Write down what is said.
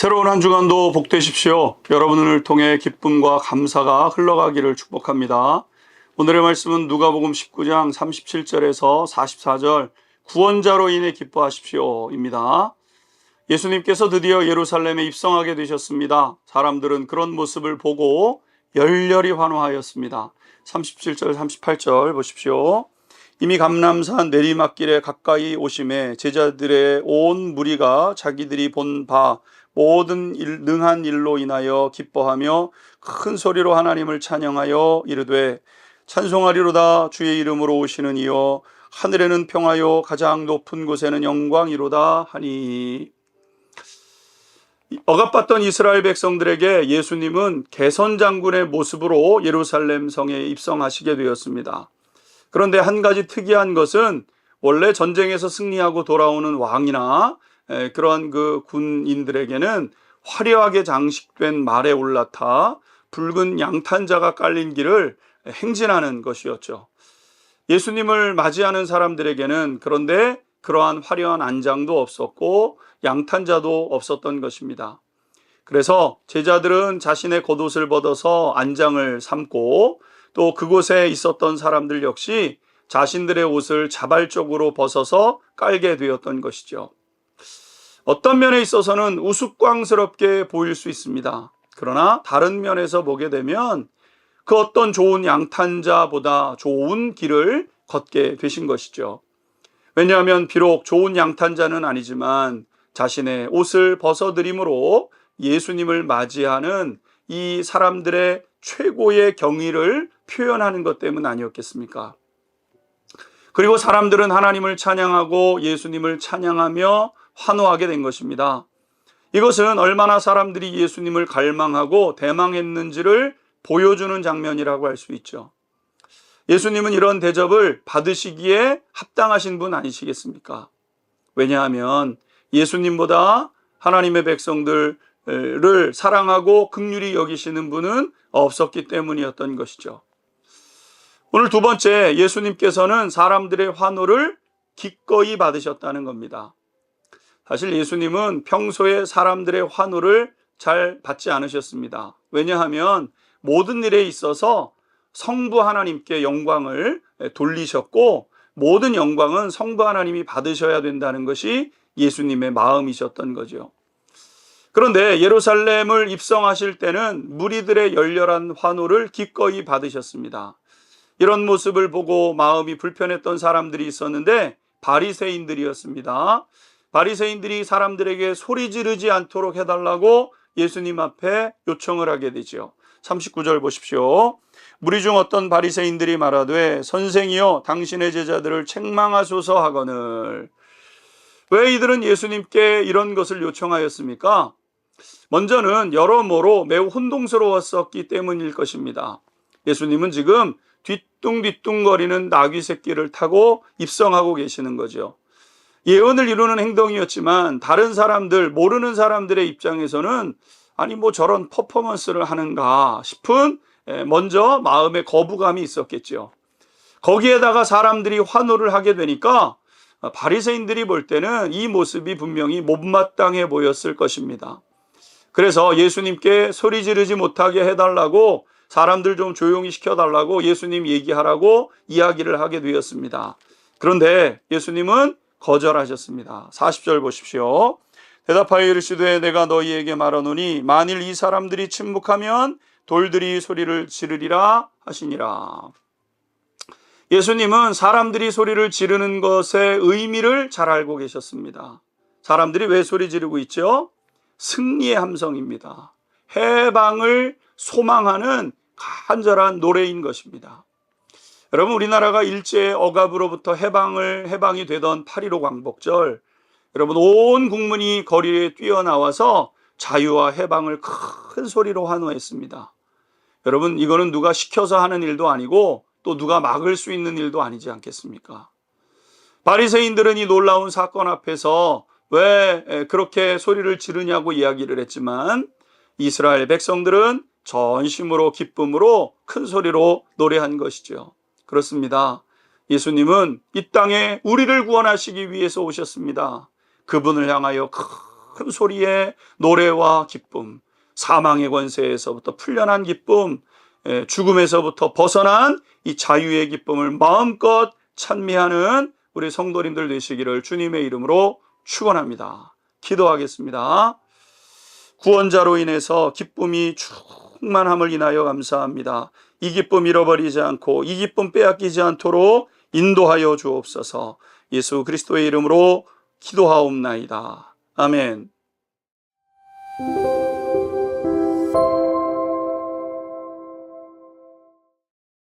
새로운 한 주간도 복되십시오. 여러분을 통해 기쁨과 감사가 흘러가기를 축복합니다. 오늘의 말씀은 누가복음 19장 37절에서 44절 구원자로 인해 기뻐하십시오입니다. 예수님께서 드디어 예루살렘에 입성하게 되셨습니다. 사람들은 그런 모습을 보고 열렬히 환호하였습니다. 37절 38절 보십시오. 이미 감람산 내리막길에 가까이 오심에 제자들의 온 무리가 자기들이 본 바 모든 능한 일로 인하여 기뻐하며 큰 소리로 하나님을 찬양하여 이르되 찬송하리로다 주의 이름으로 오시는 이여 하늘에는 평하여 가장 높은 곳에는 영광이로다 하니. 억압받던 이스라엘 백성들에게 예수님은 개선장군의 모습으로 예루살렘 성에 입성하시게 되었습니다. 그런데 한 가지 특이한 것은 원래 전쟁에서 승리하고 돌아오는 왕이나 그러한 그 군인들에게는 화려하게 장식된 말에 올라타 붉은 양탄자가 깔린 길을 행진하는 것이었죠. 예수님을 맞이하는 사람들에게는 그런데 그러한 화려한 안장도 없었고 양탄자도 없었던 것입니다. 그래서 제자들은 자신의 겉옷을 벗어서 안장을 삼고 또 그곳에 있었던 사람들 역시 자신들의 옷을 자발적으로 벗어서 깔게 되었던 것이죠. 어떤 면에 있어서는 우스꽝스럽게 보일 수 있습니다. 그러나 다른 면에서 보게 되면 그 어떤 좋은 양탄자보다 좋은 길을 걷게 되신 것이죠. 왜냐하면 비록 좋은 양탄자는 아니지만 자신의 옷을 벗어드림으로 예수님을 맞이하는 이 사람들의 최고의 경의를 표현하는 것 때문 아니었겠습니까? 그리고 사람들은 하나님을 찬양하고 예수님을 찬양하며 환호하게 된 것입니다. 이것은 얼마나 사람들이 예수님을 갈망하고 대망했는지를 보여주는 장면이라고 할 수 있죠. 예수님은 이런 대접을 받으시기에 합당하신 분 아니시겠습니까? 왜냐하면 예수님보다 하나님의 백성들을 사랑하고 긍휼히 여기시는 분은 없었기 때문이었던 것이죠. 오늘 두 번째, 예수님께서는 사람들의 환호를 기꺼이 받으셨다는 겁니다. 사실 예수님은 평소에 사람들의 환호를 잘 받지 않으셨습니다. 왜냐하면 모든 일에 있어서 성부 하나님께 영광을 돌리셨고 모든 영광은 성부 하나님이 받으셔야 된다는 것이 예수님의 마음이셨던 거죠. 그런데 예루살렘을 입성하실 때는 무리들의 열렬한 환호를 기꺼이 받으셨습니다. 이런 모습을 보고 마음이 불편했던 사람들이 있었는데 바리새인들이었습니다. 바리새인들이 사람들에게 소리 지르지 않도록 해달라고 예수님 앞에 요청을 하게 되죠. 39절 보십시오. 무리 중 어떤 바리새인들이 말하되 선생이여 당신의 제자들을 책망하소서 하거늘. 왜 이들은 예수님께 이런 것을 요청하였습니까? 먼저는 여러모로 매우 혼동스러웠었기 때문일 것입니다. 예수님은 지금 뒤뚱뒤뚱거리는 나귀 새끼를 타고 입성하고 계시는 거죠. 예언을 이루는 행동이었지만 다른 사람들, 모르는 사람들의 입장에서는 아니 뭐 저런 퍼포먼스를 하는가 싶은 먼저 마음의 거부감이 있었겠죠. 거기에다가 사람들이 환호를 하게 되니까 바리새인들이 볼 때는 이 모습이 분명히 못마땅해 보였을 것입니다. 그래서 예수님께 소리 지르지 못하게 해달라고 사람들 좀 조용히 시켜달라고 예수님 얘기하라고 이야기를 하게 되었습니다. 그런데 예수님은 거절하셨습니다. 40절 보십시오. 대답하여 이르시되 내가 너희에게 말하노니 만일 이 사람들이 침묵하면 돌들이 소리를 지르리라 하시니라. 예수님은 사람들이 소리를 지르는 것의 의미를 잘 알고 계셨습니다. 사람들이 왜 소리 지르고 있죠? 승리의 함성입니다. 해방을 소망하는 간절한 노래인 것입니다. 여러분, 우리나라가 일제 억압으로부터 해방이 되던 8.15 광복절, 여러분 온 국민이 거리에 뛰어나와서 자유와 해방을 큰 소리로 환호했습니다. 여러분, 이거는 누가 시켜서 하는 일도 아니고 또 누가 막을 수 있는 일도 아니지 않겠습니까? 바리새인들은 이 놀라운 사건 앞에서 왜 그렇게 소리를 지르냐고 이야기를 했지만 이스라엘 백성들은 전심으로 기쁨으로 큰 소리로 노래한 것이죠. 그렇습니다. 예수님은 이 땅에 우리를 구원하시기 위해서 오셨습니다. 그분을 향하여 큰 소리의 노래와 기쁨, 사망의 권세에서부터 풀려난 기쁨, 죽음에서부터 벗어난 이 자유의 기쁨을 마음껏 찬미하는 우리 성도님들 되시기를 주님의 이름으로 축원합니다. 기도하겠습니다. 구원자로 인해서 기쁨이 충만함을 인하여 감사합니다. 이 기쁨 잃어버리지 않고 이 기쁨 빼앗기지 않도록 인도하여 주옵소서. 예수 그리스도의 이름으로 기도하옵나이다. 아멘.